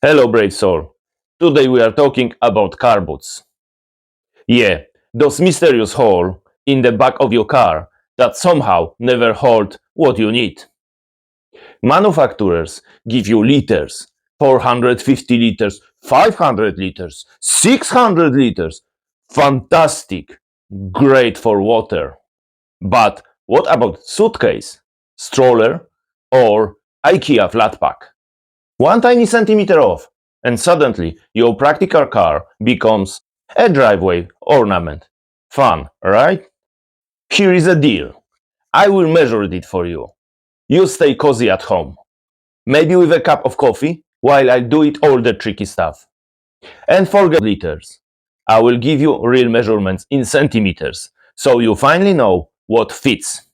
Hello, brave soul. Today we are talking about car boots. Yeah, those mysterious holes in the back of your car that somehow never hold what you need. Manufacturers give you liters, 450 liters, 500 liters, 600 liters. Fantastic, great for water. But what about suitcase, stroller, or IKEA flat pack? One tiny centimeter off, and suddenly your practical car becomes a driveway ornament. Fun, right? Here is a deal. I will measure it for you. You stay cozy at home. Maybe with a cup of coffee while I do it all the tricky stuff. And forget liters. I will give you real measurements in centimeters so you finally know what fits.